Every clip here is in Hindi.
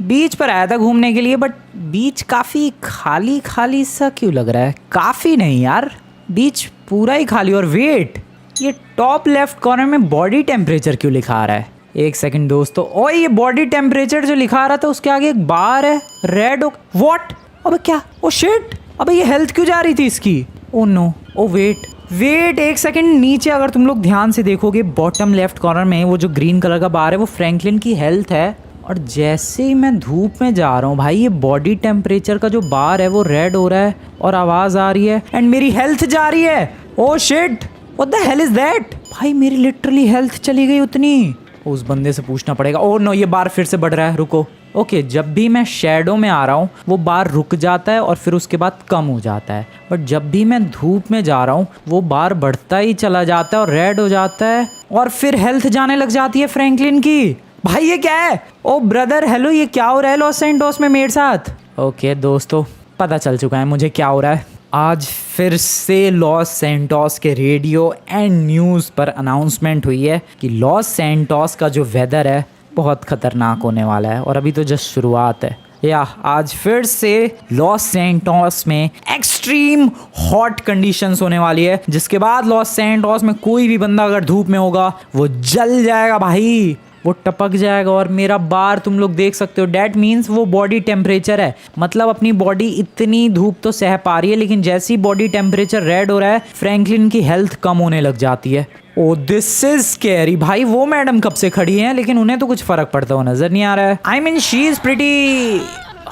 बीच पर आया था घूमने के लिए, बट बीच काफ़ी खाली खाली सा क्यों लग रहा है? काफ़ी नहीं यार, बीच पूरा ही खाली। और वेट, ये टॉप लेफ्ट कॉर्नर में बॉडी टेम्परेचर क्यों लिखा आ रहा है? एक सेकंड दोस्तों, ओए ये बॉडी टेम्परेचर जो लिखा आ रहा था उसके आगे एक बार है रेड। व्हाट? अबे क्या? ओ शिट, अबे ये हेल्थ क्यों जा रही थी इसकी? ओ नो, ओ वेट एक सेकंड, नीचे अगर तुम लोग ध्यान से देखोगे बॉटम लेफ्ट कॉर्नर में वो जो ग्रीन कलर का बार है वो फ्रैंकलिन की हेल्थ है। और जैसे ही मैं धूप में जा रहा हूँ भाई, ये बॉडी टेम्परेचर का जो बार है वो रेड हो रहा है और आवाज़ आ रही है एंड मेरी हेल्थ जा रही है। Oh shit, what the hell is that? भाई मेरी लिटरली हेल्थ चली गई उतनी। उस बंदे से पूछना पड़ेगा। ओ नो, ये बार फिर से बढ़ रहा है, रुको। ओके, जब भी मैं शैडो में आ रहा हूँ वो बार रुक जाता है और फिर उसके बाद कम हो जाता है, बट जब भी मैं धूप में जा रहा हूँ वो बार बढ़ता ही चला जाता है और रेड हो जाता है और फिर हेल्थ जाने लग जाती है फ्रैंकलिन की। भाई ये क्या है? ओ ब्रदर हेलो, ये क्या हो रहा है लॉस सैंटोस में मेरे साथ? ओके दोस्तों, पता चल चुका है मुझे क्या हो रहा है। आज फिर से लॉस सैंटोस के रेडियो एंड न्यूज़ पर अनाउंसमेंट हुई है कि लॉस सैंटोस का जो वेदर है बहुत ख़तरनाक होने वाला है और अभी तो जस्ट शुरुआत है। या आज फिर से लॉस सैंटोस में एक्सट्रीम हॉट कंडीशंस होने वाली है, जिसके बाद लॉस सैंटोस में कोई भी बंदा अगर धूप में होगा वो जल जाएगा भाई, वो टपक जाएगा। और मेरा बार तुम लोग देख सकते हो, डैट मीन्स वो बॉडी टेम्परेचर है, मतलब अपनी बॉडी इतनी धूप तो सह पा रही है, लेकिन जैसी बॉडी टेम्परेचर रेड हो रहा है फ्रैंकलिन की हेल्थ कम होने लग जाती है। ओ दिस इज स्कैरी भाई। वो मैडम कब से खड़ी हैं लेकिन उन्हें तो कुछ फर्क पड़ता हुआ नजर नहीं आ रहा है। I mean she is pretty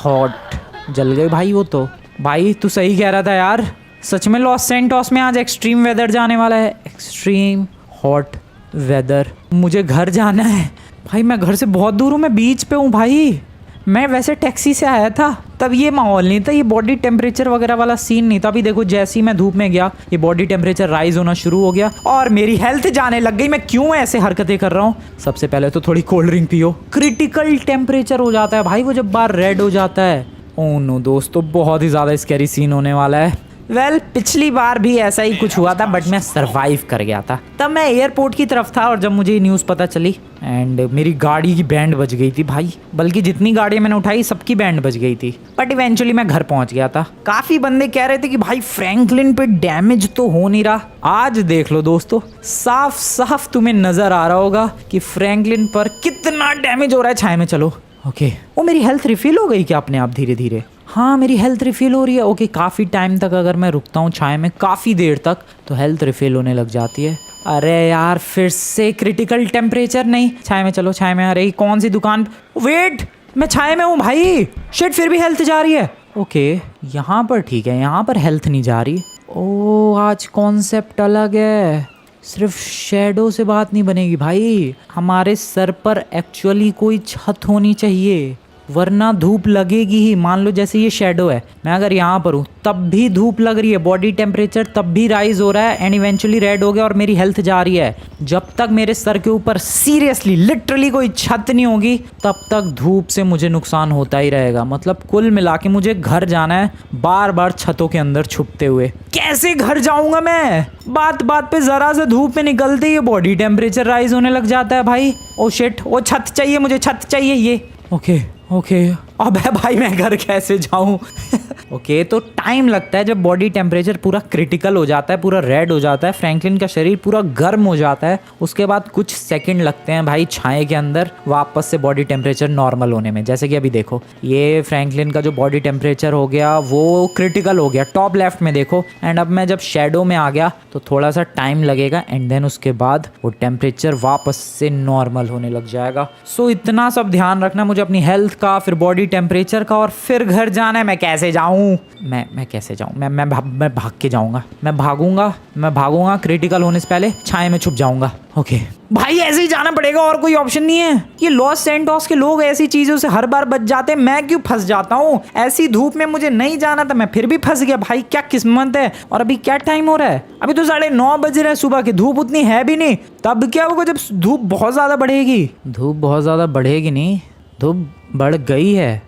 hot. जल गई भाई वो तो। भाई तू सही कह रहा था यार, सच में लॉस सैंटोस में आज एक्सट्रीम वेदर जाने वाला है, एक्सट्रीम हॉट वेदर। मुझे घर जाना है भाई, मैं घर से बहुत दूर हूँ, मैं बीच पे हूँ भाई। मैं वैसे टैक्सी से आया था तब ये माहौल नहीं था, ये बॉडी टेम्परेचर वगैरह वाला सीन नहीं था। अभी देखो जैसे ही मैं धूप में गया ये बॉडी टेम्परेचर राइज होना शुरू हो गया और मेरी हेल्थ जाने लग गई। मैं क्यों ऐसे हरकतें कर रहा हूँ? सबसे पहले तो थोड़ी कोल्ड ड्रिंक पियो। क्रिटिकल टेम्परेचर हो जाता है भाई वो जब बार रेड हो जाता है। ओह नो दोस्तों, बहुत ही ज़्यादा स्कैरी सीन होने वाला है। पिछली बार भी ऐसा ही कुछ हुआ था बट मैं सरवाइव कर गया था। तब मैं एयरपोर्ट की तरफ था और जब मुझे ये न्यूज़ पता चली एंड मेरी गाड़ी की बैंड बज गई थी भाई, बल्कि जितनी गाड़ियाँ मैंने उठाई सबकी बैंड बज गई थी, बट इवेंचुअली मैं घर पहुंच गया था। काफ़ी बंदे कह रहे थे कि भाई फ्रैंकलिन पे डैमेज तो हो नहीं रहा। आज देख लो दोस्तों, साफ साफ तुम्हें नज़र आ रहा होगा कि फ्रैंकलिन पर कितना डैमेज हो रहा है। छाया में चलो। ओके, वो मेरी हेल्थ रिफिल हो गई क्या अपने आप धीरे धीरे? हाँ मेरी हेल्थ रिफिल हो रही है। ओके, काफ़ी टाइम तक अगर मैं रुकता हूँ छाया में काफ़ी देर तक तो हेल्थ रिफिल होने लग जाती है। अरे यार फिर से क्रिटिकल टेम्परेचर। नहीं, छाया में चलो, छाया में। अरे कौन सी दुकान? वेट, मैं छाया में हूँ भाई। शिट, फिर भी हेल्थ जा रही है। ओके, यहाँ पर ठीक है, यहाँ पर हेल्थ नहीं जा रही। ओ आज कॉन्सेप्ट अलग है, सिर्फ शैडो से बात नहीं बनेगी भाई, हमारे सर पर एक्चुअली कोई छत होनी चाहिए वरना धूप लगेगी ही। मान लो जैसे ये शैडो है, मैं अगर यहाँ पर हूँ तब भी धूप लग रही है, बॉडी टेम्परेचर तब भी राइज हो रहा है एंड इवेंचुअली रेड हो गया और मेरी हेल्थ जा रही है। जब तक मेरे सर के ऊपर सीरियसली लिटरली कोई छत नहीं होगी तब तक धूप से मुझे नुकसान होता ही रहेगा। मतलब कुल मिला के मुझे घर जाना है बार बार छतों के अंदर छुपते हुए। कैसे घर जाऊंगा मैं? बात बात पे जरा से धूप में निकलते ही बॉडी टेम्परेचर राइज होने लग जाता है भाई। ओ शिट, वो छत चाहिए मुझे, छत चाहिए ये। ओके, अबे भाई मैं घर कैसे जाऊं? ओके, तो टाइम लगता है जब बॉडी टेम्परेचर पूरा क्रिटिकल हो जाता है, पूरा रेड हो जाता है, फ्रैंकलिन का शरीर पूरा गर्म हो जाता है। उसके बाद कुछ सेकंड लगते हैं भाई छाए के अंदर वापस से बॉडी टेम्परेचर नॉर्मल होने में। जैसे कि अभी देखो ये फ्रैंकलिन का जो बॉडी टेम्परेचर हो गया वो क्रिटिकल हो गया टॉप लेफ्ट में देखो। एंड अब मैं जब शैडो में आ गया तो थोड़ा सा टाइम लगेगा एंड देन उसके बाद वो टेम्परेचर वापस से नॉर्मल होने लग जाएगा। सो इतना सब ध्यान रखना मुझे अपनी हेल्थ का, फिर बॉडी टेम्परेचर का, और फिर घर जाना है। मैं कैसे जाऊँ? मैं कैसे जाऊँ? मैं भाग के जाऊँगा, मैं भागूंगा क्रिटिकल होने से पहले छाए में छुप जाऊँगा। ओके भाई ऐसे ही जाना पड़ेगा, और कोई ऑप्शन नहीं है। ये लॉस सैंटोस के लोग ऐसी चीज़ों से हर बार बच जाते हैं, मैं क्यों फंस जाता हूँ? ऐसी धूप में मुझे नहीं जाना था, मैं फिर भी फंस गया भाई। क्या किस्मत है। और अभी क्या टाइम हो रहा है? अभी तो 9:30 बज रहे हैं सुबह के, धूप उतनी है भी नहीं। तब क्या होगा जब धूप बहुत ज़्यादा बढ़ेगी? धूप बहुत ज़्यादा बढ़ेगी नहीं, धूप बढ़ गई है।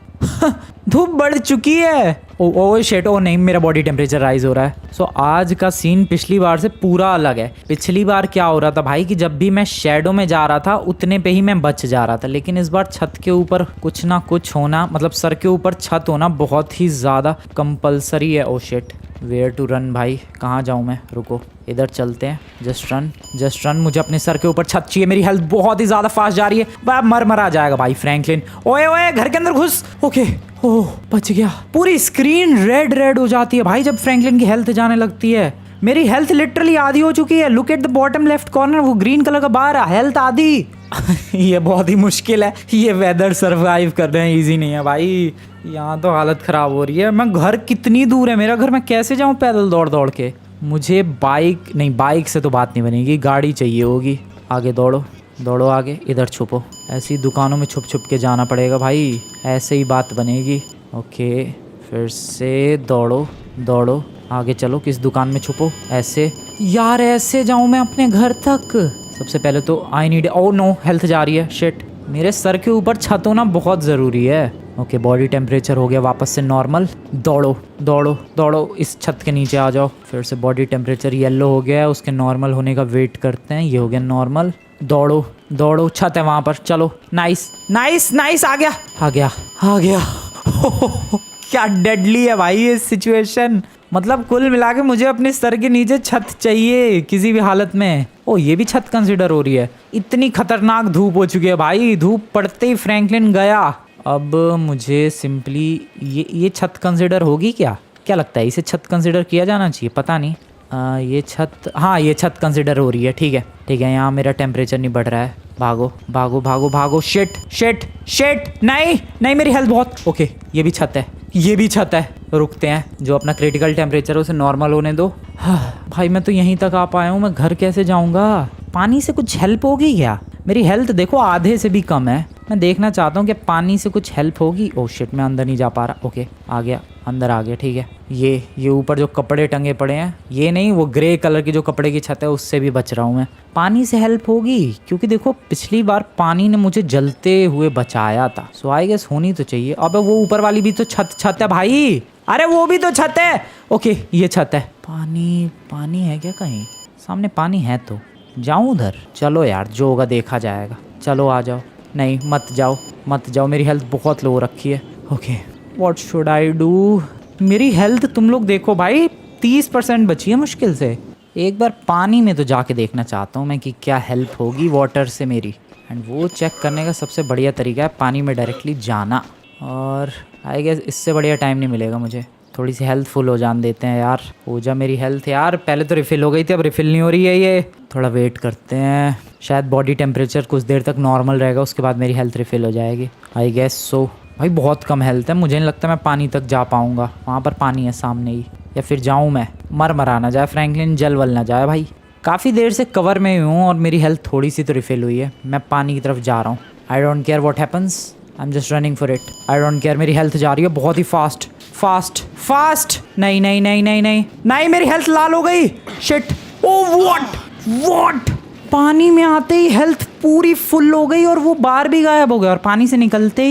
धूप बढ़ चुकी है। ओ शेट, ओ नहीं, मेरा बॉडी टेम्परेचर राइज हो रहा है। सो आज का सीन पिछली बार से पूरा अलग है। पिछली बार क्या हो रहा था भाई कि जब भी मैं शेडो में जा रहा था उतने पे ही मैं बच जा रहा था, लेकिन इस बार छत के ऊपर कुछ ना कुछ होना, मतलब सर के ऊपर छत होना बहुत ही ज़्यादा कंपलसरी है। ओ शेट, वेयर टू रन भाई, कहाँ जाऊँ मैं? रुको, इधर चलते हैं। जस्ट रन, मुझे अपने सर के ऊपर छत चाहिए। मेरी हेल्थ बहुत ही ज़्यादा फास्ट जा रही है, मर आ जाएगा भाई फ्रैंकलिन। ओए घर के अंदर घुस। ओके, ओह बच गया। पूरी स्क्रीन रेड हो जाती है भाई जब फ्रैंकलिन की हेल्थ जाने लगती है। मेरी हेल्थ लिटरली आधी हो चुकी है। Look at the bottom left corner, वो ग्रीन कलर का बार है, हेल्थ आधी। ये बहुत ही मुश्किल है, ये वेदर सर्वाइव कर रहे हैं, इजी नहीं है भाई। यहाँ तो हालत ख़राब हो रही है। मैं घर कितनी दूर है मेरा घर, मैं कैसे जाऊँ पैदल दौड़ के? मुझे बाइक से तो बात नहीं बनेगी, गाड़ी चाहिए होगी। आगे दौड़ो आगे, इधर छुपो। ऐसी दुकानों में छुप के जाना पड़ेगा भाई, ऐसे ही बात बनेगी। ओके, फिर से दौड़ो आगे चलो। किस दुकान में छुपो? ऐसे यार, ऐसे जाऊँ मैं अपने घर तक? सबसे पहले तो I need, oh no, health जा रही है। शिट, मेरे सर के ऊपर छत होना बहुत ज़रूरी है। ओके, बॉडी टेम्परेचर हो गया वापस से नॉर्मल। दौड़ो इस छत के नीचे आ जाओ। फिर से बॉडी टेम्परेचर येलो हो गया है, उसके नॉर्मल होने का वेट करते हैं। ये हो गया नॉर्मल। दौड़ो, छत है वहाँ पर। चलो, नाइस, आ गया। क्या डेडली है भाई ये सिचुएशन। मतलब कुल मिला के मुझे अपने सर के नीचे छत चाहिए किसी भी हालत में। ओ, ये भी छत कंसिडर हो रही है। इतनी खतरनाक धूप हो चुकी है भाई, धूप पड़ते ही फ्रैंकलिन गया। अब मुझे सिंपली ये छत कंसिडर होगी क्या लगता है? इसे छत कंसिडर किया जाना चाहिए, पता नहीं। ये छत कंसिडर हो रही है। ठीक है, यहाँ मेरा टेम्परेचर नहीं बढ़ रहा है। भागो। शिट, नहीं, मेरी हेल्थ बहुत। ओके, ये भी छत है। रुकते हैं, जो अपना क्रिटिकल टेम्परेचर है उसे नॉर्मल होने दो। भाई मैं तो यहीं तक आ पाया हूँ, मैं घर कैसे जाऊँगा? पानी से कुछ हेल्प होगी क्या? मेरी हेल्थ देखो आधे से भी कम है। मैं देखना चाहता हूँ कि पानी से कुछ हेल्प होगी। ओह शिट, मैं अंदर नहीं जा पा रहा। ओके, अंदर आ गया। ठीक है, ये ऊपर जो कपड़े टंगे पड़े हैं, ये नहीं, वो ग्रे कलर की जो कपड़े की छत है उससे भी बच रहा हूँ मैं। पानी से हेल्प होगी क्योंकि देखो पिछली बार पानी ने मुझे जलते हुए बचाया था। सो आई गेस होनी तो चाहिए। अबे वो ऊपर वाली भी तो छत है भाई। अरे वो भी तो छत है। ओके, ये छत है। पानी है क्या कहीं? सामने पानी है तो जाऊं उधर? चलो यार, जो होगा देखा जाएगा। चलो आ जाओ। नहीं, मत जाओ, मेरी हेल्थ बहुत लो रखी है। Okay, what should I do? मेरी हेल्थ तुम लोग देखो भाई, 30% बची है मुश्किल से। एक बार पानी में तो जाके देखना चाहता हूँ मैं कि क्या हेल्प होगी वाटर से मेरी। एंड वो चेक करने का सबसे बढ़िया तरीका है पानी में डायरेक्टली जाना। और आई गेस इससे बढ़िया टाइम नहीं मिलेगा मुझे। थोड़ी सी हेल्थ फुल हो जान देते हैं यार। हो जा मेरी हेल्थ यार, पहले तो रिफ़िल हो गई थी, अब रिफ़िल नहीं हो रही है ये। थोड़ा वेट करते हैं, शायद बॉडी टेम्परेचर कुछ देर तक नॉर्मल रहेगा, उसके बाद मेरी हेल्थ रिफ़िल हो जाएगी आई गेस सो। भाई बहुत कम हेल्थ है, मुझे नहीं लगता मैं पानी तक जा पाऊँगा। वहाँ पर पानी है सामने ही, या फिर जाऊँ मैं? मर ना जाए फ्रैंकलिन, जल वल ना जाए भाई। काफ़ी देर से कवर में हूँ और मेरी हेल्थ थोड़ी सी तो रिफ़िल हुई है। मैं पानी की तरफ जा रहा हूँ। आई don't care what happens, I am just running for it. I don't care. मेरी हेल्थ जा रही है बहुत ही फास्ट। नहीं, मेरी हेल्थ लाल हो गई। Shit, oh what? पानी में आते ही हेल्थ पूरी फुल हो गई और वो बार भी गायब हो गया। और पानी से निकलते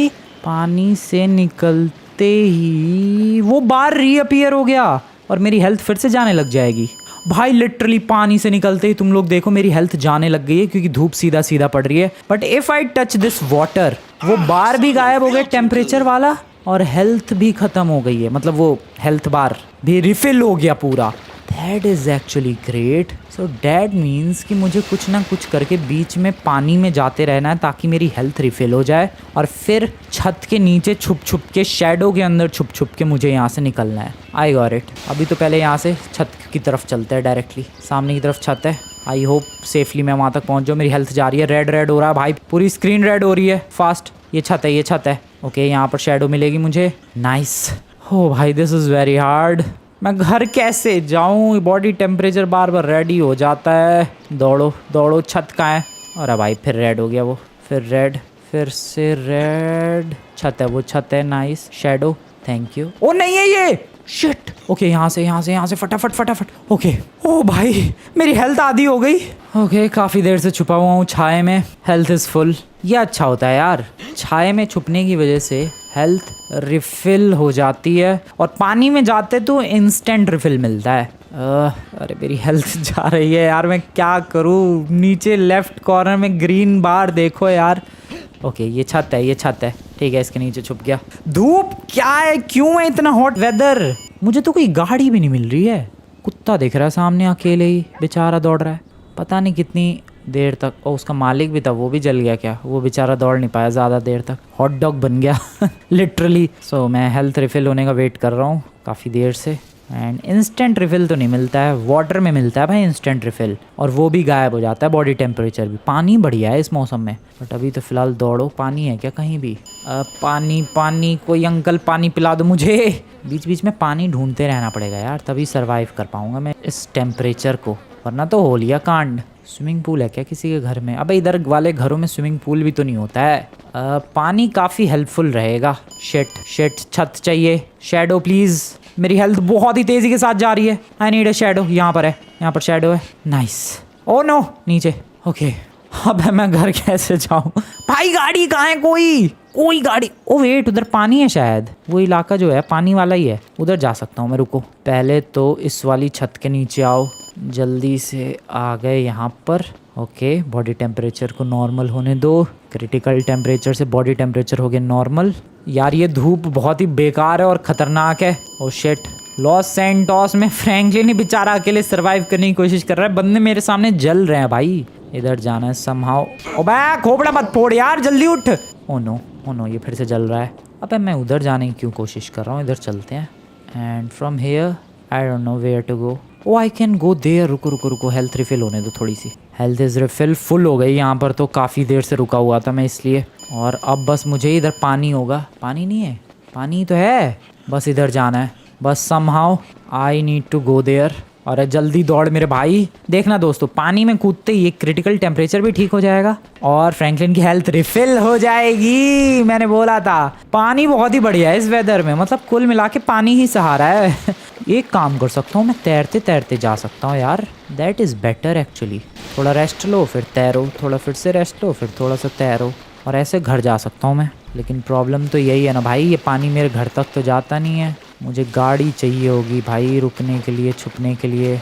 ही वो बार रीअपीयर हो गया और मेरी हेल्थ फिर से जाने लग जाएगी। भाई लिटरली पानी से निकलते ही तुम लोग देखो मेरी हेल्थ जाने लग गई है क्योंकि धूप सीधा पड़ रही है। But if I touch this water, वो बार भी गायब हो गए टेम्परेचर वाला और हेल्थ भी ख़त्म हो गई है। मतलब वो हेल्थ बार भी रिफ़िल हो गया पूरा। That is actually great. So that means कि मुझे कुछ ना कुछ करके बीच में पानी में जाते रहना है ताकि मेरी हेल्थ रिफ़िल हो जाए और फिर छत के नीचे छुप के, शैडो के अंदर छुप के मुझे यहाँ से निकलना है। I got it. अभी तो पहले यहाँ से छत की तरफ चलते हैं डायरेक्टली। सामने की तरफ छत है, आई होप सेफली मैं वहाँ तक पहुँच जाऊँ। मेरी हेल्थ जा रही है, रेड हो रहा है भाई, पूरी स्क्रीन रेड हो रही है फास्ट। ये छत है। ओके, यहाँ पर शैडो मिलेगी मुझे। नाइस। हो भाई, दिस इज़ वेरी हार्ड। मैं घर कैसे जाऊँ? बॉडी टेम्परेचर बार रेडी हो जाता है। दौड़ो, छत कहाँ है? अरे भाई फिर रेड हो गया वो, फिर रेड, फिर से रेड। छत है, वो छत है। Nice, shadow, thank you. Oh नहीं है ये, शिट। ओके, यहाँ से फटाफट। ओके, ओ भाई मेरी हेल्थ आधी हो गई। ओके, काफ़ी देर से छुपा हुआ हूँ छाए में, हेल्थ इज़ फुल। ये अच्छा होता है यार, छाए में छुपने की वजह से हेल्थ रिफिल हो जाती है और पानी में जाते तो इंस्टेंट रिफिल मिलता है। अरे मेरी हेल्थ जा रही है यार, मैं क्या करूँ। नीचे लेफ्ट कॉर्नर में ग्रीन बार देखो यार। ओके ये छत है, ये छत है, ठीक है, इसके नीचे छुप गया। धूप क्या है, क्यों है इतना हॉट वेदर। मुझे तो कोई गाड़ी भी नहीं मिल रही है। कुत्ता दिख रहा है सामने अकेले ही, बेचारा दौड़ रहा है, पता नहीं कितनी देर तक। और उसका मालिक भी था, वो भी जल गया क्या? वो बेचारा दौड़ नहीं पाया ज़्यादा देर तक, हॉट डॉग बन गया लिटरली। सो मैं हेल्थ रिफिल होने का वेट कर रहा हूँ काफ़ी देर से। एंड इंस्टेंट रिफिल तो नहीं मिलता है, वाटर में मिलता है भाई इंस्टेंट रिफिल, और वो भी गायब हो जाता है बॉडी टेम्परेचर भी। पानी बढ़िया है इस मौसम में, बट अभी तो फ़िलहाल दौड़ो। पानी है क्या कहीं भी? पानी पानी, कोई अंकल पानी पिला दो मुझे। बीच बीच में पानी ढूंढते रहना पड़ेगा यार, तभी सर्वाइव कर पाऊंगा मैं इस टेम्परेचर को, वरना तो हो लिया कांड। स्विमिंग पूल है क्या किसी के घर में? अबे इधर वाले घरों में स्विमिंग पूल भी तो नहीं होता है। पानी काफ़ी हेल्पफुल रहेगा। शेट छत चाहिए। शैडो प्लीज़, मेरी हेल्थ बहुत ही तेज़ी के साथ जा रही है। I need a shadow. यहाँ पर है, यहाँ पर शैडो है। नाइस। ओ नो, नीचे। ओके अब मैं घर कैसे जाऊँ भाई? गाड़ी कहाँ है? कोई गाड़ी। ओ वेट, उधर पानी है शायद। वो इलाका जो है पानी वाला ही है, उधर जा सकता हूँ मैं। रुको, पहले तो इस वाली छत के नीचे आओ। जल्दी से आ गए यहाँ पर। ओके, बॉडी टेम्परेचर को नॉर्मल होने दो। क्रिटिकल टेम्परेचर से बॉडी टेम्परेचर हो गया नॉर्मल। यार ये धूप बहुत ही बेकार है और ख़तरनाक है। ओ शिट, लॉस सैंटोस में फ्रैंकलिन ही बेचारा अकेले सर्वाइव करने की कोशिश कर रहा है। बंदे मेरे सामने जल रहे हैं भाई। इधर जाना है समहाउ। ओबे खोपड़ा मत फोड़ यार, जल्दी उठ। ओ नो, ये फिर से जल रहा है। अबे मैं उधर जाने की क्यों कोशिश कर रहा हूँ? इधर चलते हैं। And from here I don't know where to go. Oh I can go there. रुको, हेल्थ रिफिल होने दो थोड़ी सी। हेल्थ इज रिफिल फुल हो गई यहाँ पर, तो काफ़ी देर से रुका हुआ था मैं इसलिए। और अब बस मुझे इधर पानी होगा। पानी नहीं है? पानी तो है, बस इधर जाना है। बस somehow I need to go there. और जल्दी दौड़ मेरे भाई। देखना दोस्तों, पानी में कूदते ही क्रिटिकल टेम्परेचर भी ठीक हो जाएगा और फ्रैंकलिन की हेल्थ रिफिल हो जाएगी। मैंने बोला था, पानी बहुत ही बढ़िया है इस वेदर में, मतलब कुल मिला के पानी ही सहारा है। एक काम कर सकता हूँ मैं, तैरते तैरते जा सकता हूँ यार। That is better actually. थोड़ा रेस्ट लो फिर तैरो, थोड़ा फिर से रेस्ट लो फिर थोड़ा सा तैरो, और ऐसे घर जा सकता हूँ मैं। लेकिन प्रॉब्लम तो यही है ना भाई, ये पानी मेरे घर तक तो जाता नहीं है। मुझे गाड़ी चाहिए होगी भाई रुकने के लिए, छुपने के लिए।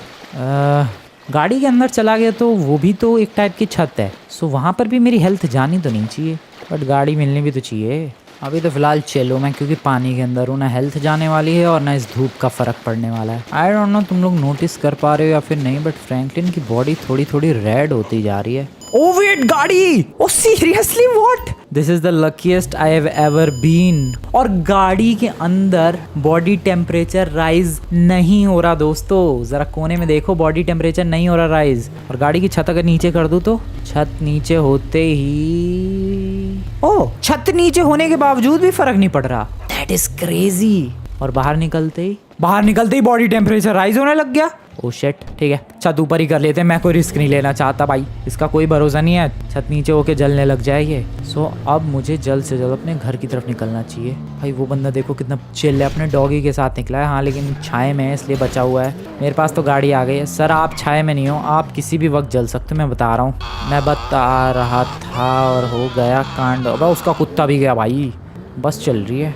गाड़ी के अंदर चला गया तो वो भी तो एक टाइप की छत है, सो वहाँ पर भी मेरी हेल्थ जानी तो नहीं चाहिए, बट गाड़ी मिलनी भी तो चाहिए। अभी तो फिलहाल चलो मैं, क्योंकि पानी के अंदर हूँ, ना हेल्थ जाने वाली है और ना इस धूप का फ़र्क पड़ने वाला है। आई डोंट नो तुम लोग नोटिस कर पा रहे हो या फिर नहीं, बट फ्रैंकलिन की बॉडी थोड़ी थोड़ी रेड होती जा रही है। ओ वेट, गाड़ी! Oh seriously what? This is the luckiest I have ever been. और गाड़ी के अंदर बॉडी टेम्परेचर राइज नहीं हो रहा दोस्तों। जरा कोने में देखो, बॉडी टेम्परेचर नहीं हो रहा राइज। और गाड़ी की छत अगर नीचे कर दूं तो छत नीचे होते ही, ओ छत नीचे होने के बावजूद भी फर्क नहीं पड़ रहा। That is crazy. और बाहर निकलते ही बॉडी टेम्परेचर राइज होने लग गया। ओ शिट, ठीक है छत ऊपर ही कर लेते हैं, मैं कोई रिस्क नहीं लेना चाहता भाई, इसका कोई भरोसा नहीं है, छत नीचे होके जलने लग जाएगी। सो अब मुझे जल्द से जल्द अपने घर की तरफ निकलना चाहिए। भाई वो बंदा देखो कितना चिल है, अपने डॉगी के साथ निकला है। हाँ लेकिन छाए में है इसलिए बचा हुआ है। मेरे पास तो गाड़ी आ गई है। सर आप छाए में नहीं हो, आप किसी भी वक्त जल सकते हो, मैं बता रहा हूँ। मैं बता रहा था और हो गया कांड। अब उसका कुत्ता भी गया भाई, बस चल रही है।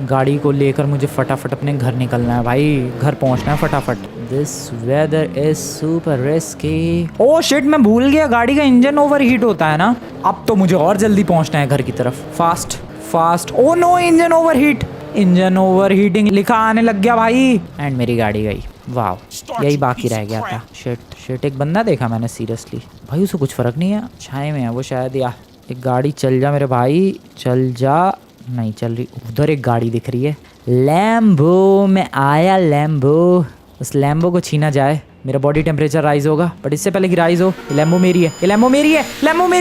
गाड़ी को लेकर मुझे फटाफट अपने घर निकलना है भाई, घर पहुंचना है फटाफट। This weather is super risky. Oh shit, मैं भूल गया गाड़ी का इंजन ओवर हीट होता है ना। अब तो मुझे और जल्दी पहुंचना है घर की तरफ। Fast. Oh no, engine overheating लिखा आने लग गया भाई। एंड मेरी गाड़ी गई। वाह, यही बाकी रह गया था। शिट, एक बंदा देखा मैंने सीरियसली। भाई उसे कुछ फर्क नहीं है, छाए में है वो शायद। या एक गाड़ी चल जा मेरे भाई, चल जा। नहीं चल रही। उधर एक गाड़ी दिख रही है, लैम्बो। मैं आया लैम्बो। उस लैम्बो को छीना जाए, मेरा बॉडी टेम्परेचर राइज होगा, बट इससे पहले कि राइज हो, लैम्बो मेरी है, लैम्बो मेरी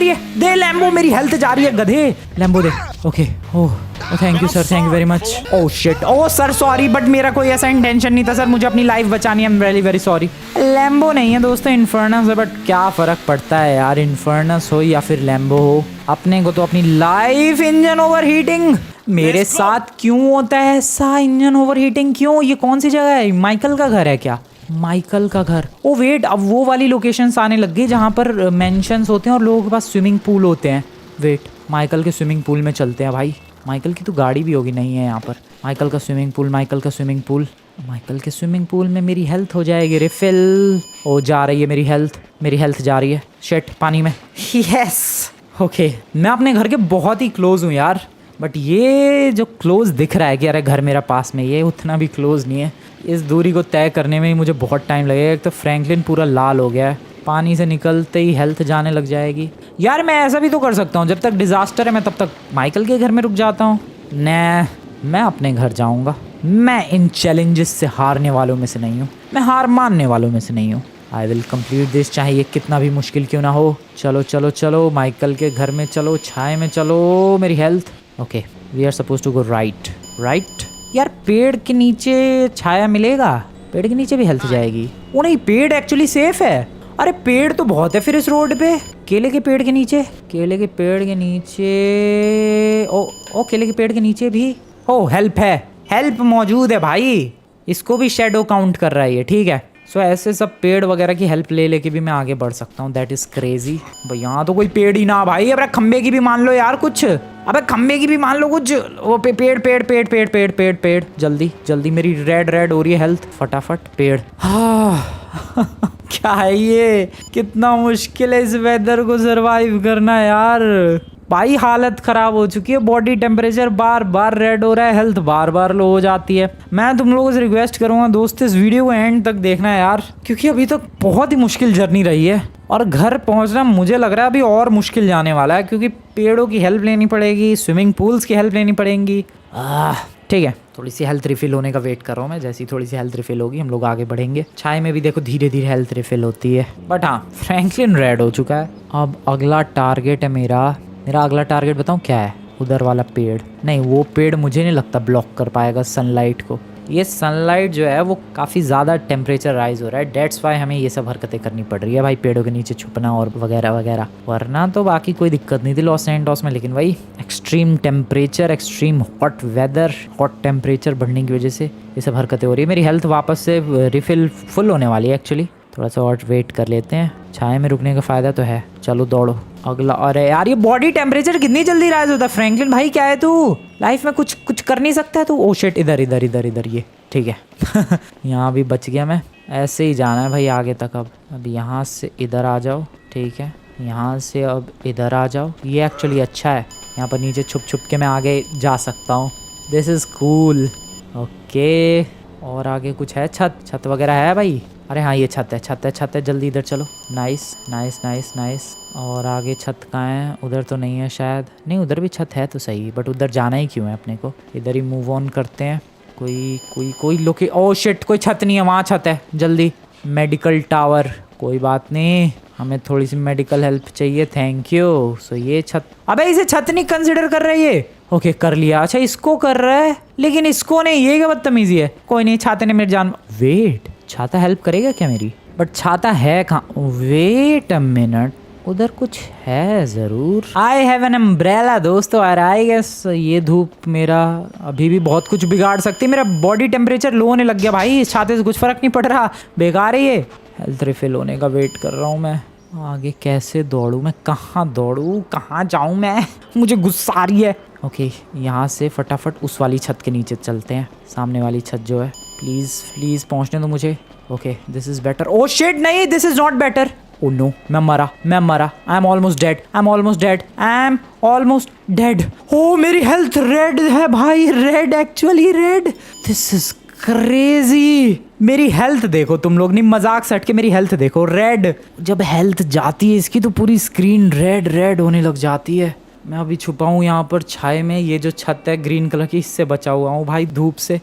है। दे लैम्बो, मेरी हेल्थ जा रही है गधे, Lambo they. Okay, oh thank you sir, thank you very much. Oh shit, oh sir sorry, but मेरा कोई ऐसा इंटेंशन नहीं था सर, मुझे अपनी लाइफ बचानी है। आई am very very sorry. Lambo नहीं है दोस्तों, इन्फर्नस है, बट क्या फ़र्क पड़ता है यार, इन्फर्नस हो या फिर लैम्बो हो, अपने को तो अपनी लाइफ। इंजन ओवर हीटिंग मेरे साथ क्यों होता है ऐसा? इंजन ओवर हीटिंग क्यों? ये कौन सी जगह है? माइकल का घर है क्या? माइकल का घर। ओ वेट, अब वो वाली लोकेशंस आने लग गई जहाँ पर मेंशंस होते हैं और लोगों के पास स्विमिंग पूल होते हैं। वेट, माइकल के स्विमिंग पूल में चलते हैं भाई। माइकल की तो गाड़ी भी होगी, नहीं है यहाँ पर। माइकल का स्विमिंग पूल, माइकल का स्विमिंग पूल। माइकल के स्विमिंग पूल में मेरी हेल्थ हो जाएगी रिफिल। ओ जा रही है मेरी हेल्थ, मेरी हेल्थ जा रही है। शिट, पानी में। यस ओके, मैं अपने घर के बहुत ही क्लोज हूँ यार, बट ये जो क्लोज दिख रहा है कि अरे घर मेरा पास में, ये उतना भी क्लोज नहीं है। इस दूरी को तय करने में ही मुझे बहुत टाइम लगेगा। एक तो फ्रैंकलिन पूरा लाल हो गया है, पानी से निकलते ही हेल्थ जाने लग जाएगी। यार मैं ऐसा भी तो कर सकता हूँ, जब तक डिज़ास्टर है मैं तब तक माइकल के घर में रुक जाता हूँ। मैं अपने घर जाऊँगा। मैं इन चैलेंजेस से हारने वालों में से नहीं हूँ, मैं हार मानने वालों में से नहीं हूँ। आई विल कम्प्लीट दिस, चाहे ये कितना भी मुश्किल क्यों ना हो। चलो चलो चलो, माइकल के घर में चलो, छाए में चलो। मेरी health okay, we are suppose to go right. Right यार, पेड़ के नीचे छाया मिलेगा, पेड़ के नीचे भी हेल्थ जाएगी। वो नहीं, पेड़ एक्चुअली सेफ है। अरे पेड़ तो बहुत है फिर इस रोड पे। केले के पेड़ के नीचे, केले के पेड़ के नीचे, ओ केले के पेड़ के नीचे भी ओ हेल्प है, हेल्प मौजूद है भाई। इसको भी शेडो काउंट कर रहा है ये, ठीक है। सो ऐसे सब पेड़ वगैरह की हेल्प ले लेके भी मैं आगे बढ़ सकता हूँ। दैट इज क्रेजी भाई। यहाँ तो कोई पेड़ ही ना भाई। अबे खंबे की भी मान लो यार कुछ, अबे खंबे की भी मान लो कुछ। वो पेड़ पेड़ पेड़ पेड़ पेड़ पेड़ पेड़, जल्दी जल्दी, मेरी रेड हो रही है हेल्थ, फटाफट पेड़। क्या है ये, कितना मुश्किल है इस वेदर को सरवाइव करना यार भाई। हालत खराब हो चुकी है, बॉडी टेम्परेचर बार बार रेड हो रहा है, हेल्थ बार बार लो हो जाती है। मैं तुम लोगों से रिक्वेस्ट करूंगा दोस्त, इस वीडियो को एंड तक देखना है यार, क्योंकि अभी तक बहुत ही मुश्किल जर्नी रही है और घर पहुंचना मुझे लग रहा है अभी और मुश्किल जाने वाला है, क्योंकि पेड़ों की हेल्प लेनी पड़ेगी, स्विमिंग पूल्स की हेल्प लेनी पड़ेगी। ठीक है, थोड़ी सी हेल्थ रिफिल होने का वेट कर रहा हूँ मैं। जैसी थोड़ी सी हेल्थ रिफिल होगी हम लोग आगे बढ़ेंगे। छाए में भी देखो धीरे धीरे हेल्थ रिफिल होती है। बट हाँ, फ्रैंकलिन रेड हो चुका है। अब अगला टारगेट है मेरा अगला टारगेट बताऊँ क्या है? उधर वाला पेड़। नहीं, वो पेड़ मुझे नहीं लगता ब्लॉक कर पाएगा सनलाइट को। ये सनलाइट जो है वो काफ़ी ज़्यादा टेम्परेचर राइज हो रहा है, डेट्स वाई हमें ये सब हरकतें करनी पड़ रही है भाई, पेड़ों के नीचे छुपना और वगैरह वगैरह। वरना तो बाकी कोई दिक्कत नहीं थी लॉस एंजल्स में, लेकिन भाई extreme temperature, extreme hot weather, hot temperature बढ़ने की वजह से ये सब हरकतें हो रही है। मेरी हेल्थ वापस से रिफिल फुल होने वाली है एक्चुअली। थोड़ा सा और वेट कर लेते हैं, छाए में रुकने का फ़ायदा तो है। चलो दौड़ो अगला। अरे यार ये बॉडी टेम्परेचर कितनी जल्दी राइज होता है। फ्रैंकलिन भाई क्या है तू, लाइफ में कुछ कर नहीं सकता है तू? ओ शिट, इधर इधर इधर इधर, ये ठीक है। यहाँ भी बच गया मैं। ऐसे ही जाना है भाई आगे तक। अब यहाँ से इधर आ जाओ, ठीक है। यहाँ से अब इधर आ जाओ, ये एक्चुअली अच्छा है। यहाँ पर नीचे छुप छुप के मैं आगे जा सकता हूँ। This is cool. ओके, और आगे कुछ है? छत वगैरह है भाई? अरे हाँ, ये छत है, जल्दी इधर चलो। Nice nice nice nice. और आगे छत कहाँ है? उधर तो नहीं है शायद। नहीं, उधर भी छत है तो सही, बट उधर जाना ही क्यों है अपने को? इधर ही मूव ऑन करते हैं। कोई लोके, ओह शिट, कोई छत नहीं है, वहाँ छत है। जल्दी, मेडिकल टावर। कोई बात नहीं, हमें थोड़ी सी मेडिकल हेल्प चाहिए, थैंक यू। सो ये छत, अबे इसे छत नहीं कंसिडर कर रही है। ओके कर लिया। अच्छा इसको कर रहा है, लेकिन इसको नहीं, ये क्या बदतमीजी है। कोई नहीं, छाते ने मेरी जान। वेट, छाता हेल्प करेगा क्या मेरी? बट छाता है कहाँ? वेट अ मिनट, उधर कुछ है ज़रूर। आई हैव एन अम्ब्रेला दोस्तों। और आई गेस ये धूप मेरा अभी भी बहुत कुछ बिगाड़ सकती है। मेरा बॉडी टेम्परेचर लो होने लग गया भाई, इस छाते से कुछ फ़र्क नहीं पड़ रहा, बेकार है ये। हेल्थ रिफिल होने का वेट कर रहा हूँ मैं। आगे कैसे दौड़ूँ मैं? कहाँ दौड़ूँ, कहाँ जाऊँ मैं? मुझे गुस्सा आ रही है। ओके, यहाँ से फटाफट उस वाली छत के नीचे चलते हैं, सामने वाली छत जो है। प्लीज़ पहुँचने दो मुझे। Okay this is better. Oh shit, नहीं this is not better. Oh no, मैं मरा। I am almost dead. Oh मेरी हेल्थ रेड है भाई, red, actually red. This is crazy. मेरी हेल्थ देखो तुम लोग, नहीं मजाक से हट के मेरी हेल्थ देखो, रेड। जब हेल्थ जाती है इसकी तो पूरी स्क्रीन रेड होने लग जाती है। मैं अभी छुपा हूँ यहाँ पर छाए में। ये जो छत है ग्रीन कलर की, इससे बचा हुआ हूँ भाई धूप से।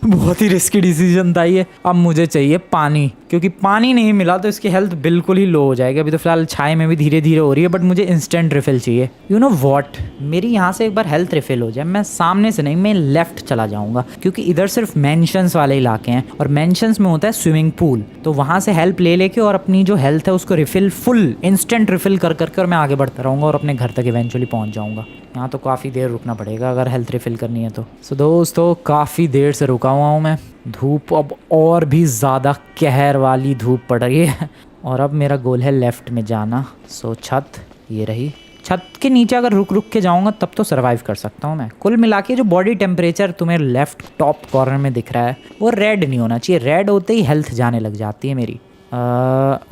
बहुत ही रिस्की डिसीजन था ये। अब मुझे चाहिए पानी, क्योंकि पानी नहीं मिला तो इसकी हेल्थ बिल्कुल ही लो हो जाएगी। अभी तो फिलहाल छाए में भी धीरे धीरे हो रही है, बट मुझे इंस्टेंट रिफिल चाहिए। यू नो व्हाट, मेरी यहाँ से एक बार हेल्थ रिफिल हो जाए, मैं सामने से नहीं, मैं लेफ्ट चला जाऊँगा, क्योंकि इधर सिर्फ मेंशंस वाले इलाके हैं और मेंशंस में होता है स्विमिंग पूल। तो वहाँ से हेल्प ले लेके और अपनी जो हेल्थ है उसको रिफिल, फुल इंस्टेंट रिफिल कर और मैं आगे बढ़ता रहूँगा और अपने घर तक इवेंचुअली पहुँच जाऊँगा। यहाँ तो काफ़ी देर रुकना पड़ेगा अगर हेल्थ रिफिल करनी है तो। सो दोस्तों काफ़ी देर से रुका हुआ हूँ मैं। धूप अब और भी ज़्यादा कहर वाली धूप पड़ रही है और अब मेरा गोल है लेफ़्ट में जाना। सो छत ये रही, छत के नीचे अगर रुक रुक के जाऊंगा तब तो सरवाइव कर सकता हूँ मैं। कुल मिला के जो बॉडी टेम्परेचर तुम्हें लेफ्ट टॉप कॉर्नर में दिख रहा है वो रेड नहीं होना चाहिए। रेड होते ही हेल्थ जाने लग जाती है मेरी।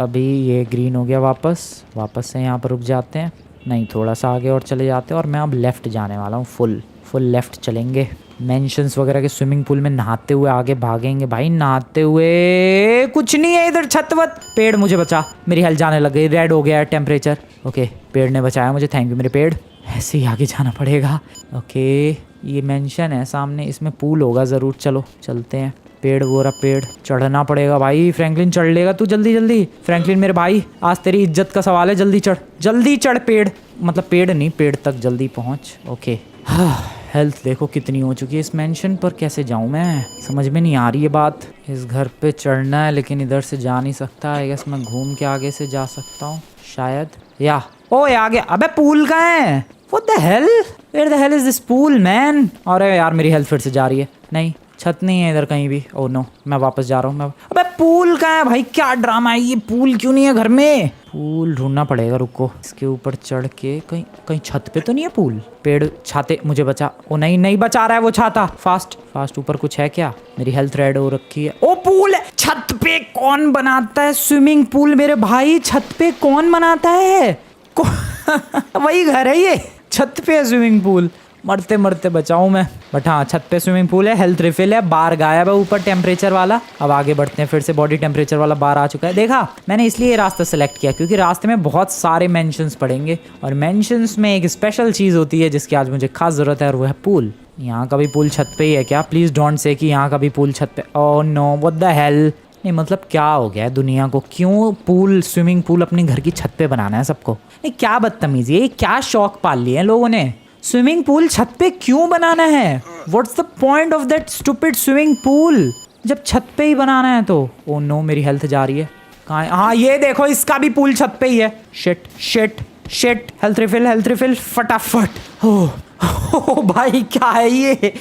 अभी ये ग्रीन हो गया। वापस से यहाँ पर रुक जाते हैं। नहीं, थोड़ा सा आगे और चले जाते हैं और मैं अब लेफ़्ट जाने वाला हूँ। फुल लेफ़्ट चलेंगे। मेंशंस वगैरह के स्विमिंग पूल में नहाते हुए आगे भागेंगे भाई। नहाते हुए कुछ नहीं है इधर छतवत। पेड़ मुझे बचा, मेरी हेल्थ जाने लग गई। रेड हो गया है टेम्परेचर। ओके, पेड़ ने बचाया मुझे, थैंक यू मेरे पेड़। ऐसे ही आगे जाना पड़ेगा। ओके, ये मेंशन है सामने, इसमें पूल होगा ज़रूर। चलो चलते हैं। पेड़ वो रहा, पेड़ चढ़ना पड़ेगा भाई। फ्रैंकलिन चढ़ लेगा तू जल्दी। फ्रैंकलिन मेरे भाई, आज तेरी इज्जत का सवाल है। जल्दी चढ़ पेड़, मतलब पेड़ नहीं, पेड़ तक जल्दी पहुंच। ओके, हेल्थ देखो कितनी हो चुकी है। इस मेंशन पर कैसे जाऊं मैं, समझ में नहीं आ रही है बात। इस घर पे चढ़ना है लेकिन इधर से जा नहीं सकता। आई गेस मैं घूम के आगे से जा सकता हूँ शायद। या ओए आ गया। अबे पूल कहाँ है? What the hell, where the hell is this pool man? अरे यार मेरी हेल्थ फिर से जा रही है। नहीं, छत नहीं है इधर कहीं भी। ओह नो, मैं वापस जा रहा हूँ। अबे पूल कहाँ है भाई? क्या ड्रामा है ये? पूल क्यों नहीं है घर में? पूल ढूंढना पड़ेगा, रुको। इसके ऊपर चढ़ के कहीं छत पे तो नहीं है पूल? पेड़ छाते मुझे बचा। ओ नहीं बचा रहा है वो छाता। फास्ट ऊपर कुछ है क्या? मेरी हेल्थ रेड हो रखी है। ओ पूल है छत पे। कौन बनाता है स्विमिंग पूल मेरे भाई? छत पे कौन बनाता है? वही घर है ये, छत पे है स्विमिंग पूल। मरते बचाऊं मैं। बट हाँ, छत पे स्विमिंग पूल है, हेल्थ रिफिल है, बार गायब है ऊपर टेम्परेचर वाला। अब आगे बढ़ते हैं। फिर से बॉडी टेम्परेचर वाला बार आ चुका है। देखा, मैंने इसलिए ये रास्ता सेलेक्ट किया क्योंकि रास्ते में बहुत सारे मेंशंस पड़ेंगे और मेंशंस में एक स्पेशल चीज़ होती है जिसकी आज मुझे खास ज़रूरत है और वो है पूल। यहाँ का भी पूल छत पे ही है क्या? प्लीज़ डोंट से कि यहाँ का भी पूल छत पे। Oh no, what the hell. नहीं मतलब क्या हो गया है दुनिया को? क्यों पूल, स्विमिंग पूल अपने घर की छत पे बनाना है सबको? ये क्या बदतमीजी है? क्या शौक पाल लिए हैं लोगों ने? स्विमिंग पूल छत पे क्यों बनाना है? What's the point of that stupid swimming pool जब छत पे ही बनाना है तो? ओह नो, मेरी हेल्थ जा रही है। कहाँ है? हाँ ये देखो, इसका भी पूल छत पे ही है। शिट। हेल्थ रिफिल फटाफट। ओह भाई क्या है ये?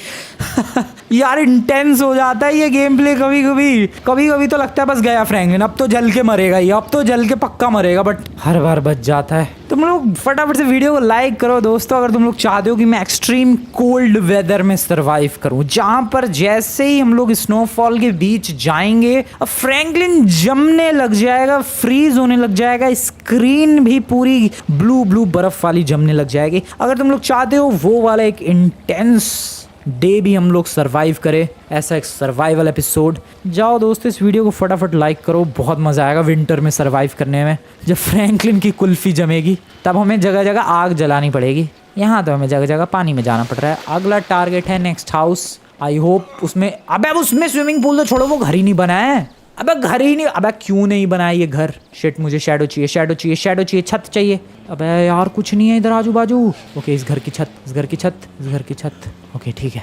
यार इंटेंस हो जाता है ये गेम प्ले कभी तो लगता है बस गया फ्रैंकलिन, अब तो जल के मरेगा ये, अब तो जल के पक्का मरेगा। बट हर बार बच जाता है। तुम लोग फटाफट से वीडियो को लाइक करो दोस्तों अगर तुम लोग चाहते हो कि मैं एक्सट्रीम कोल्ड वेदर में सर्वाइव करूं, जहां पर जैसे ही हम लोग स्नोफॉल के बीच जाएंगे अब फ्रैंकलिन जमने लग जाएगा, फ्रीज होने लग जाएगा, स्क्रीन भी पूरी ब्लू बर्फ वाली जमने लग जाएगी। अगर तुम लोग चाहते हो वो वाला एक इंटेंस डे भी हम लोग सरवाइव करें, ऐसा एक सर्वाइवल एपिसोड, जाओ दोस्तों इस वीडियो को फटाफट लाइक करो। बहुत मज़ा आएगा विंटर में सरवाइव करने में। जब फ्रैंकलिन की कुल्फी जमेगी तब हमें जगह जगह आग जलानी पड़ेगी। यहाँ तो हमें जगह जगह पानी में जाना पड़ रहा है। अगला टारगेट है नेक्स्ट हाउस। आई होप उसमें, अबे उसमें स्विमिंग पूल तो छोड़ो, वो घर ही नहीं बना है। अबे घर ही नहीं, अबे क्यों नहीं बनाया ये घर? शिट, मुझे शैडो चाहिए, छत चाहिए। अबे यार कुछ नहीं है इधर आजू बाजू। ओके, इस घर की छत। ओके ठीक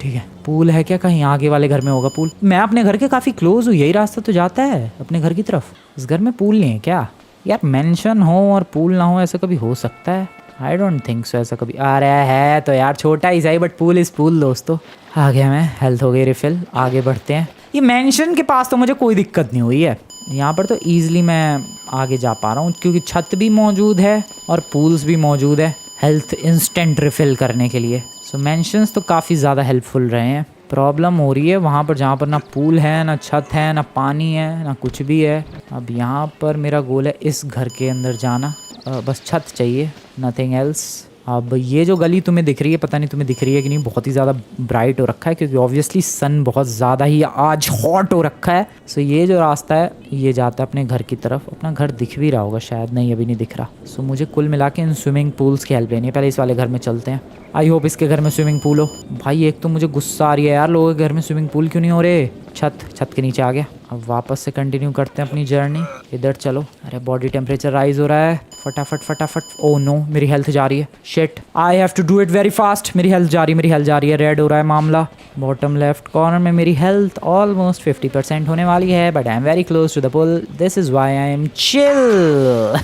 है। पूल है क्या? कहीं आगे वाले घर में होगा पूल। मैं अपने घर के काफ़ी क्लोज हूँ, यही रास्ता तो जाता है अपने घर की तरफ। इस घर में पूल नहीं है क्या? यार मेंशन हो और पूल ना हो, ऐसा कभी हो सकता है? आई डोंट थिंक सो ऐसा कभी। आ रहा है तो यार छोटा ही सही, बट पूल इस पूल दोस्तों। आ गया मैं, हेल्थ हो गई रिफिल। आगे बढ़ते हैं। ये मेंशन के पास तो मुझे कोई दिक्कत नहीं हुई है, यहाँ पर तो ईजिली मैं आगे जा पा रहा हूँ क्योंकि छत भी मौजूद है और पूल्स भी मौजूद है हेल्थ इंस्टेंट रिफिल करने के लिए। सो मेंशंस तो काफ़ी ज़्यादा हेल्पफुल रहे हैं। प्रॉब्लम हो रही है वहाँ पर जहाँ पर ना पूल है, ना छत है, ना पानी है, ना कुछ भी है। अब यहाँ पर मेरा गोल है इस घर के अंदर जाना। बस छत चाहिए, नथिंग एल्स। अब ये जो गली तुम्हें दिख रही है, पता नहीं तुम्हें दिख रही है कि नहीं, बहुत ही ज़्यादा ब्राइट हो रखा है क्योंकि ऑब्वियसली सन बहुत ज़्यादा ही आज हॉट हो रखा है। सो ये जो रास्ता है ये जाता है अपने घर की तरफ। अपना घर दिख भी रहा होगा शायद, नहीं अभी नहीं दिख रहा। सो मुझे कुल मिला के इन स्विमिंग पूल्स की हेल्प लेनी है। पहले इस वाले घर में चलते हैं। आई होप इसके घर में स्विमिंग पूल हो। भाई एक तो मुझे गुस्सा आ रही है यार, लोगों के घर में स्विमिंग पूल क्यों नहीं हो रहे? छत के नीचे आ गया। अब वापस से कंटिन्यू करते हैं अपनी जर्नी। इधर चलो। अरे बॉडी टेम्परेचर राइज हो रहा है, फटाफट। ओह नो, मेरी हेल्थ जा रही है। Shit, I have to do it very fast. मेरी हेल्थ जा रही है। रेड हो रहा है मामला। बॉटम लेफ्ट कॉर्नर में मेरी हेल्थ ऑलमोस्ट 50% होने वाली है, but I am very close to the pool. This is why I am chill.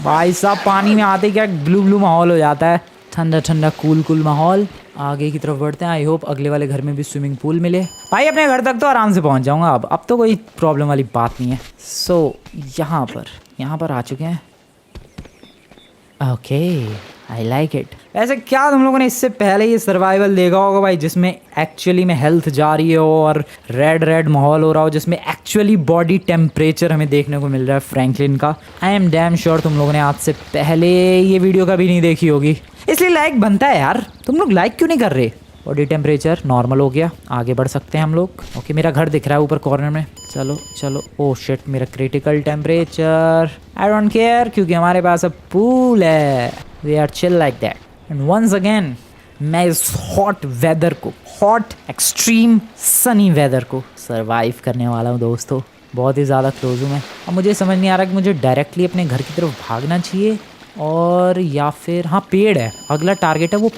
भाई साहब पानी में आते क्या ब्लू माहौल हो जाता है, ठंडा कूल माहौल। आगे की तरफ बढ़ते हैं। आई होप अगले वाले घर में भी स्विमिंग पूल मिले। भाई अपने घर तक तो आराम से पहुंच जाऊंगा अब तो कोई प्रॉब्लम वाली बात नहीं है। सो यहाँ पर आ चुके हैं। Okay, I like it. वैसे क्या तुम लोगों ने इससे पहले ये सर्वाइवल देखा होगा भाई, जिसमें एक्चुअली में हेल्थ जा रही हो और रेड रेड माहौल हो रहा हो, जिसमें एक्चुअली बॉडी टेम्परेचर हमें देखने को मिल रहा है फ्रैंकलिन का। आई एम डैम श्योर तुम लोगों ने आज से पहले ये वीडियो कभी नहीं देखी होगी, इसलिए लाइक बनता है यार। तुम लोग लाइक क्यों नहीं कर रहे? बॉडी टेम्परेचर नॉर्मल हो गया, आगे बढ़ सकते हैं हम लोग। ओके, मेरा घर दिख रहा है ऊपर कॉर्नर में। चलो चलो, ओह शिट, मेरा critical temperature. I don't care, क्योंकि हमारे पास अब पूल है। We are chill like that. And once again मैं इस हॉट वेदर को, हॉट एक्सट्रीम सनी वेदर को सर्वाइव करने वाला हूँ दोस्तों। बहुत ही ज़्यादा क्लोज हूँ मैं। अब मुझे समझ नहीं आ रहा कि मुझे डायरेक्टली अपने घर की तरफ भागना चाहिए और या फिर हाँ पेड़ है, अगला टारगेट है वो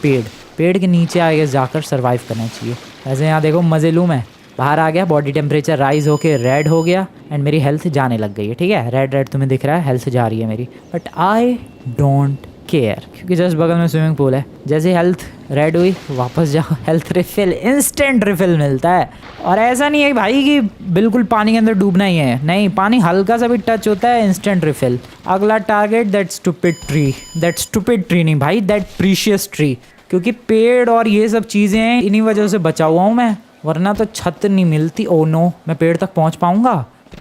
पेड़ के नीचे आगे जाकर सर्वाइव करना चाहिए। वैसे यहाँ देखो मज़े लूँ मैं, बाहर आ गया, बॉडी टेम्परेचर राइज होके रेड हो गया एंड मेरी हेल्थ जाने लग गई है। ठीक है, रेड रेड तुम्हें दिख रहा है, हेल्थ जा रही है मेरी, बट आई डोंट केयर क्योंकि जस्ट बगल में स्विमिंग पूल है। जैसे हेल्थ रेड हुई वापस जाओ, हेल्थ रिफिल, इंस्टेंट रिफिल मिलता है। और ऐसा नहीं है भाई कि बिल्कुल पानी के अंदर डूबना ही है, नहीं, पानी हल्का सा भी टच होता है इंस्टेंट रिफिल। अगला टारगेट दैट स्टूपिड ट्री नहीं भाई, दैट प्रीशियस ट्री, क्योंकि पेड़ और ये सब चीज़ें हैं, इन्हीं वजह से बचा हुआ हूँ मैं, वरना तो छत नहीं मिलती। ओ नो, मैं पेड़ तक पहुँच पाऊँगा?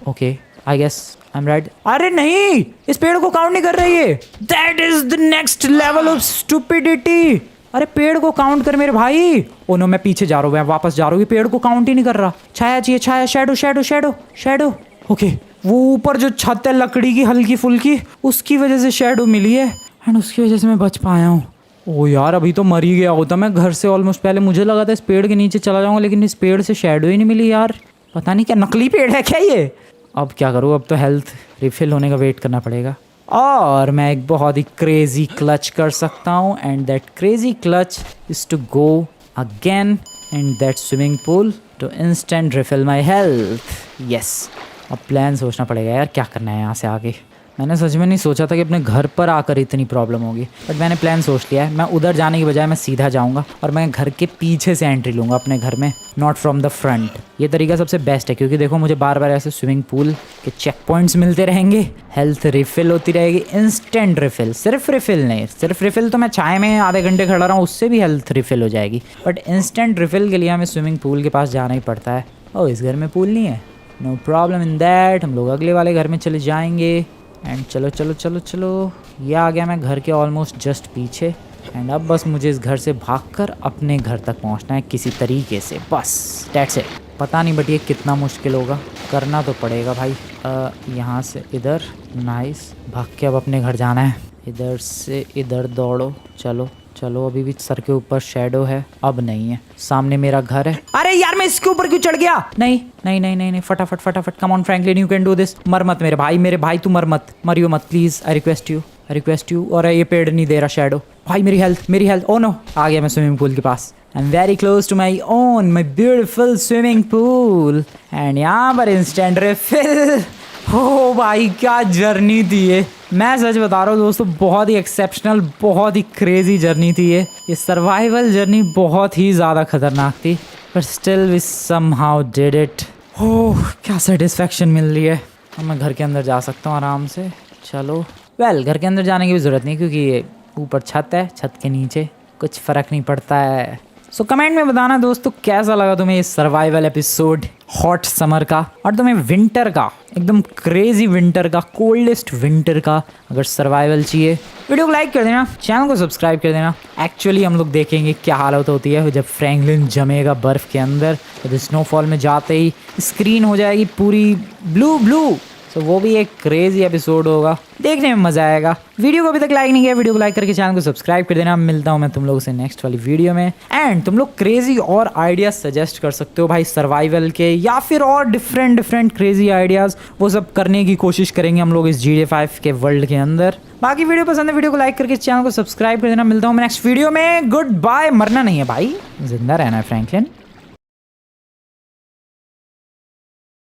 Okay, I guess I am right. अरे नहीं, इस पेड़ को काउंट नहीं कर रही है। That is the next level of stupidity. अरे पेड़ को काउंट कर मेरे भाई। ओ नो, मैं पीछे जा रहा हूँ, मैं वापस जा रहा हूँ, ये पेड़ को काउंट ही नहीं कर रहा। छाया चाहिए, छाया, shadow shadow shadow shadow. Okay, वो ऊपर जो छत है लकड़ी की हल्की फुल्की, उसकी वजह से शैडो मिली है एंड उसकी वजह से मैं बच पाया हूँ। ओ यार, अभी तो मर ही गया होता मैं घर से ऑलमोस्ट पहले। मुझे लगा था इस पेड़ के नीचे चला जाऊंगा, लेकिन इस पेड़ से शैडो ही नहीं मिली यार। पता नहीं क्या नकली पेड़ है क्या ये। अब क्या करूँ, अब तो हेल्थ रिफिल होने का वेट करना पड़ेगा और मैं एक बहुत ही क्रेजी क्लच कर सकता हूँ and that crazy clutch is to go again in that swimming pool to instant refill my health. Yes, अब प्लान सोचना पड़ेगा यार, क्या करना है यहाँ से आगे। मैंने सच में नहीं सोचा था कि अपने घर पर आकर इतनी प्रॉब्लम होगी, बट मैंने प्लान सोच लिया है। मैं उधर जाने की बजाय मैं सीधा जाऊंगा और मैं घर के पीछे से एंट्री लूँगा अपने घर में, नॉट फ्रॉम द फ्रंट। ये तरीका सबसे बेस्ट है, क्योंकि देखो मुझे बार बार ऐसे स्विमिंग पूल के चेक पॉइंट्स मिलते रहेंगे, हेल्थ रिफिल होती रहेगी, इंस्टेंट रिफिल। सिर्फ रिफिल नहीं, सिर्फ रिफिल तो मैं चाय में आधे घंटे खड़ा रहा हूँ, उससे भी हेल्थ रिफिल हो जाएगी, बट इंस्टेंट रिफिल के लिए हमें स्विमिंग पूल के पास जाना ही पड़ता है। ओह, इस घर में पूल नहीं है, नो प्रॉब्लम इन दैट। हम लोग अगले वाले घर में चले जाएंगे एंड चलो चलो चलो चलो, ये आ गया मैं घर के ऑलमोस्ट जस्ट पीछे एंड अब बस मुझे इस घर से भागकर अपने घर तक पहुंचना है किसी तरीके से, बस दैट्स इट। पता नहीं बट ये कितना मुश्किल होगा, करना तो पड़ेगा भाई। यहाँ से इधर, नाइस, भाग के अब अपने घर जाना है। इधर से इधर दौड़ो, चलो चलो, अभी भी सर के ऊपर शैडो है, अब नहीं है, सामने मेरा घर है। अरे यार, मैं इसके ऊपर क्यों चढ़ गया? नहीं नहीं नहीं नहीं नहीं, फटाफट फटाफट, come on Franklin, you can do this. मर मत मेरे भाई तू मर मत, मरियो मत प्लीज, आई रिक्वेस्ट यू। और ये पेड़ नहीं दे रहा शैडो भाई, मेरी हेल्थ। ओ नो, आ गया मैं स्विमिंग पूल के पास। I am very close to my beautiful swimming pool and यहाँ पर इंस्टेंट रिफिल। हो भाई, क्या जर्नी थी ये, मैं सच बता रहा हूँ दोस्तों, बहुत ही एक्सेप्शनल, बहुत ही क्रेजी जर्नी थी ये सर्वाइवल जर्नी बहुत ही ज़्यादा खतरनाक थी, but still we somehow did it. Oh, क्या सेटिस्फेक्शन मिल रही है। अब मैं घर के अंदर जा सकता हूँ आराम से। चलो, घर के अंदर जाने की भी ज़रूरत नहीं, क्योंकि ये ऊपर छत है, छत के नीचे कुछ फ़र्क नहीं पड़ता है। सो कमेंट में बताना दोस्तों, कैसा लगा तुम्हें ये सर्वाइवल एपिसोड हॉट समर का, और तुम्हें विंटर का, एकदम क्रेजी विंटर का, कोल्डेस्ट विंटर का अगर सर्वाइवल चाहिए। वीडियो को लाइक कर देना, चैनल को सब्सक्राइब कर देना। एक्चुअली हम लोग देखेंगे क्या हालत होती है जब फ्रैंकलिन जमेगा बर्फ़ के अंदर, जब स्नोफॉल में जाते ही स्क्रीन हो जाएगी पूरी ब्लू। तो वो भी एक क्रेजी एपिसोड होगा, देखने में मज़ा आएगा। वीडियो को अभी तक लाइक नहीं किया, वीडियो को लाइक करके चैनल को सब्सक्राइब कर देना। मिलता हूँ मैं तुम लोगों से नेक्स्ट वाली वीडियो में। एंड तुम लोग क्रेजी और आइडियाज सजेस्ट कर सकते हो भाई, सर्वाइवल के या फिर और डिफरेंट क्रेजी आइडियाज़, वो सब करने की कोशिश करेंगे हम लोग इस GTA 5 के वर्ल्ड के अंदर। बाकी वीडियो पसंद है, वीडियो को लाइक करके चैनल को सब्सक्राइब कर देना। मिलता हूँ मैं नेक्स्ट वीडियो में, गुड बाय। मरना नहीं है भाई, जिंदा रहना है फ्रैंकलिन।